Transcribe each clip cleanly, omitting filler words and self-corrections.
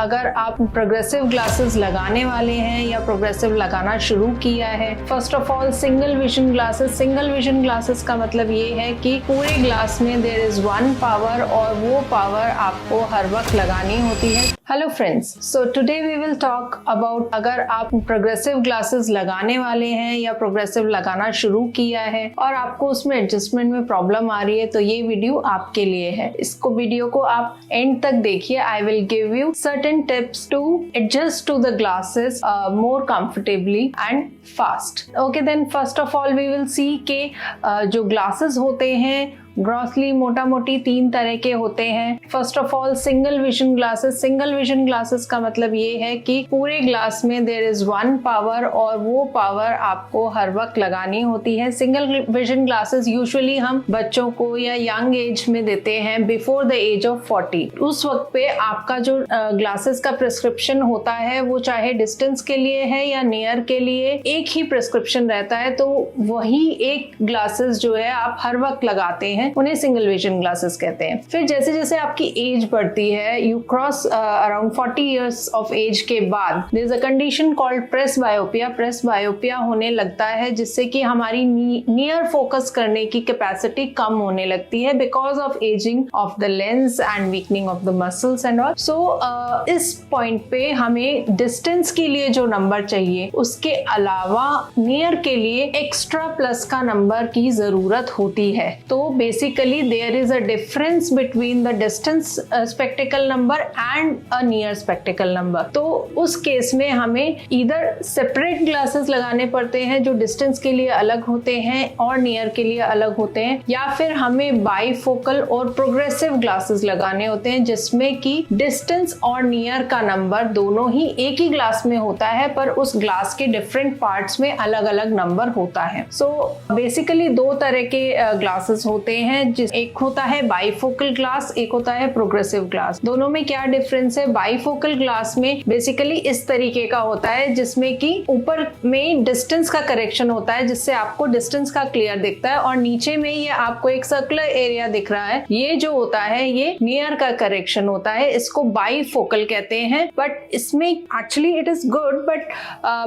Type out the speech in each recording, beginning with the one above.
अगर आप progressive glasses लगाने वाले हैं या प्रोग्रेसिव लगाना शुरू किया है, first of all single vision glasses. Single vision glasses का मतलब ये है कि पूरे ग्लास में देयर इज वन पावर और वो पावर आपको हर वक्त लगानी होती है। Hello friends, so today we will talk about अगर आप प्रोग्रेसिव ग्लासेस लगाने वाले हैं या प्रोग्रेसिव लगाना शुरू किया है और आपको उसमें एडजस्टमेंट में प्रॉब्लम आ रही है तो ये वीडियो आपके लिए है। इसको वीडियो को आप एंड तक देखिए। I will give you certain tips to adjust to the glasses more comfortably and fast. Okay, then first of all we will see के जो ग्लासेस होते हैं ग्रॉसली मोटा मोटी तीन तरह के होते हैं। First of all single vision glasses. Single vision glasses का मतलब ये है कि पूरे ग्लास में देयर इज वन पावर और वो पावर आपको हर वक्त लगानी होती है। सिंगल विजन ग्लासेस यूजुअली हम बच्चों को या यंग एज में देते हैं बिफोर द एज ऑफ 40। उस वक्त पे आपका जो ग्लासेस का प्रिस्क्रिप्शन होता है वो चाहे डिस्टेंस के लिए है या नियर के लिए एक ही प्रिस्क्रिप्शन रहता है, तो वही एक ग्लासेस जो है आप हर वक्त लगाते हैं, उन्हें सिंगल विजन ग्लासेस कहते हैं। फिर जैसे जैसे आपकी एज बढ़ती है, you cross around 40 years of age के बाद there is a condition called presbyopia. Presbyopia होने लगता है जिससे कि हमारी नियर फोकस करने की कैपेसिटी कम होने लगती है because of ageing of the lens and weakening of the muscles and all. So इस पॉइंट पे हमें डिस्टेंस के लिए जो नंबर चाहिए उसके अलावा नियर के लिए एक्स्ट्रा प्लस का नंबर की जरूरत होती है। तो basically there is a difference between the distance spectacle number and a near spectacle number। तो उस केस में हमें either separate glasses लगाने पड़ते हैं जो distance के लिए अलग होते हैं और near के लिए अलग होते हैं, या फिर हमें bifocal और progressive glasses लगाने होते हैं जिसमें कि distance और near का नंबर दोनों ही एक ही ग्लास में होता है पर उस ग्लास के different parts में अलग अलग नंबर होता है। So basically दो तरह के ग्लासेस होते हैं, एक होता है बाइफोकल ग्लास, एक होता है प्रोग्रेसिव ग्लास। दोनों में क्या डिफरेंस है? बाइफोकल ग्लास में बेसिकली इस तरीके का होता है जिसमें कि ऊपर में डिस्टेंस का करेक्शन होता है जिससे आपको डिस्टेंस का क्लियर दिखता है और नीचे में ये आपको एक सर्कुलर एरिया दिख रहा है, ये जो होता है ये नियर का करेक्शन होता है। इसको बाइफोकल कहते हैं। बट इसमें actually it is good, but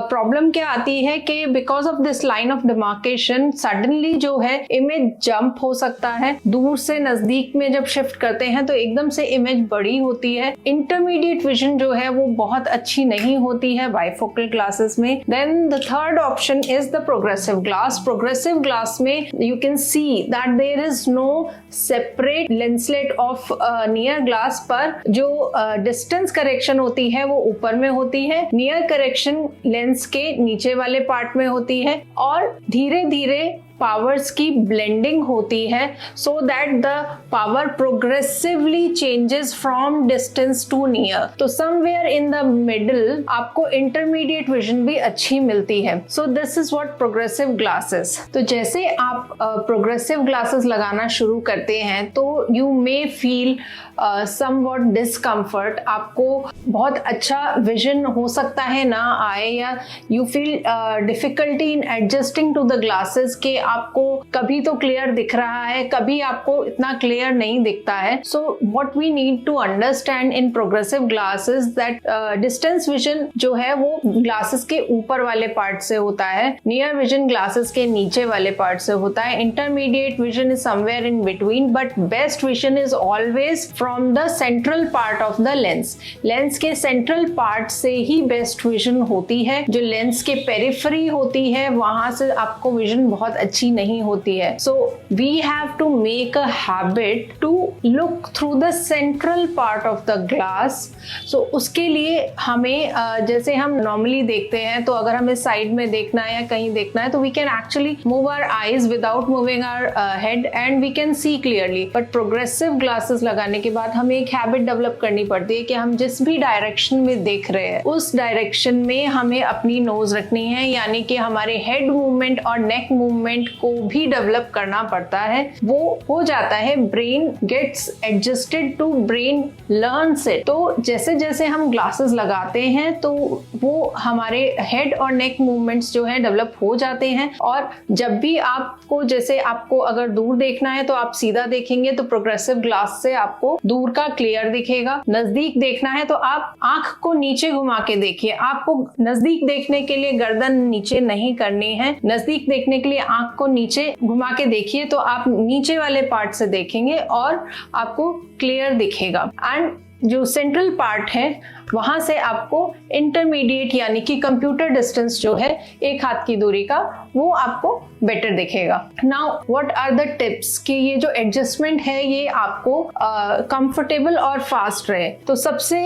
problem क्या आती है कि because of this line of demarcation suddenly जो है इमेज जंप हो सकता है। दूर से नजदीक में जब शिफ्ट करते हैं तो एकदम से इमेज बड़ी होती है। इंटरमीडिएट विजन जो है वो बहुत अच्छी नहीं होती है बाइफोकल ग्लासेस में। Then the third option is the progressive glass. Progressive glass में you can see that there is no separate lenslet of near glass, पर जो डिस्टेंस करेक्शन होती है वो ऊपर में होती है, नियर करेक्शन लेंस के नीचे वाले पार्ट में होती है और धीरे धीरे पावर्स की ब्लेंडिंग होती है so that the power progressively changes from distance to near. तो समवेयर इन द मिडिल आपको इंटरमीडिएट विजन भी अच्छी मिलती है। So this is what progressive glasses. तो जैसे आप प्रोग्रेसिव ग्लासेस लगाना शुरू करते हैं तो you may feel somewhat discomfort. आपको बहुत अच्छा विजन हो सकता है ना आए, या you feel difficulty in adjusting to the glasses के आपको कभी तो क्लियर दिख रहा है, कभी आपको इतना क्लियर नहीं दिखता है। So what we need to understand in progressive glasses that distance vision जो है वो ग्लासेस के ऊपर वाले पार्ट से होता है, नियर विजन ग्लासेस के नीचे वाले पार्ट से होता है, intermediate vision is somewhere in between, but best vision is always from the central part of the lens. Lens के सेंट्रल पार्ट से ही बेस्ट विजन होती है। जो लेंस के पेरिफेरी होती है वहां से आपको विजन बहुत अच्छी नहीं होती है। So we have to make a habit to look through the central part of the glass. So उसके लिए हमें जैसे हम नॉर्मली देखते हैं तो अगर हमें साइड में देखना है या कहीं देखना है तो we can actually move our eyes without moving our head and we can see clearly. But progressive glasses लगाने के बाद हमें एक हैबिट डेवलप करनी पड़ती है कि हम जिस भी डायरेक्शन में देख रहे हैं उस डायरेक्शन में हमें अपनी नोज रखनी है, यानी कि हमारे हेड मूवमेंट और नेक मूवमेंट को भी डेवलप करना पड़ता है। वो हो जाता है brain gets adjusted to brain learns it. तो जैसे जैसे हम ग्लासेस लगाते हैं तो वो हमारे हेड और नेक मूवमेंट्स जो है डेवलप हो जाते हैं। और जब भी आपको जैसे आपको अगर दूर देखना है तो आप सीधा देखेंगे तो प्रोग्रेसिव ग्लास से आपको दूर का क्लियर दिखेगा। नजदीक देखना है तो आप आंख को नीचे घुमा के देखिए। आपको नजदीक देखने के लिए गर्दन नीचे नहीं करनी है। नजदीक देखने के लिए आंख को नीचे घुमा के देखिए तो आप नीचे वाले पार्ट से देखेंगे और आपको क्लियर दिखेगा। एंड जो सेंट्रल पार्ट है वहां से आपको इंटरमीडिएट यानी कि कंप्यूटर डिस्टेंस जो है 1 हाथ की दूरी का, वो आपको बेटर दिखेगा। Now what are the tips कि ये जो एडजस्टमेंट है ये आपको कंफर्टेबल और फास्ट रहे। तो सबसे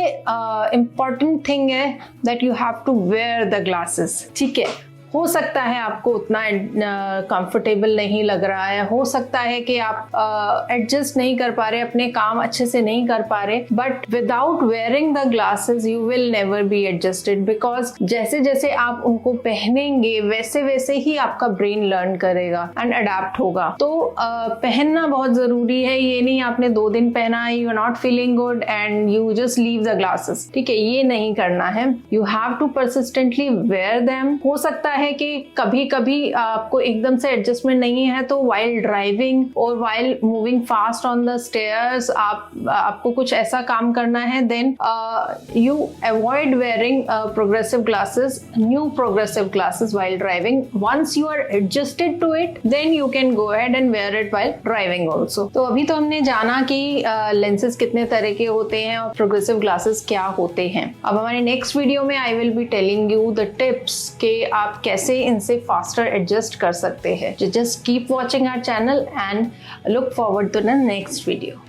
इंपॉर्टेंट थिंग है that you have to wear the glasses. ठीक है, हो सकता है आपको उतना कंफर्टेबल नहीं लग रहा है, हो सकता है कि आप एडजस्ट नहीं कर पा रहे, अपने काम अच्छे से नहीं कर पा रहे, but without wearing the glasses you will never be adjusted, because जैसे जैसे आप उनको पहनेंगे वैसे वैसे ही आपका ब्रेन लर्न करेगा एंड अडेप्ट होगा। तो पहनना बहुत जरूरी है। ये नहीं आपने 2 दिन पहना है, you are not feeling good and you just leave the glasses. ठीक है, ये नहीं करना है। You have to persistently wear them. हो सकता है कि कभी कभी आपको एकदम से एडजस्टमेंट नहीं है तो वाइल ड्राइविंग और while moving fast on the stairs आपको कुछ ऐसा काम करना है, then you avoid wearing progressive glasses, new progressive glasses while driving. Once you are adjusted to it then you can go ahead and wear it while driving also. तो अभी तो हमने जाना कि लेंसेज कितने तरह के होते हैं और प्रोग्रेसिव ग्लासेस क्या होते हैं। अब हमारे नेक्स्ट वीडियो में I will be telling you the tips के आप कैसे इनसे फास्टर एडजस्ट कर सकते हैं। Just keep watching our channel and look forward to the next video.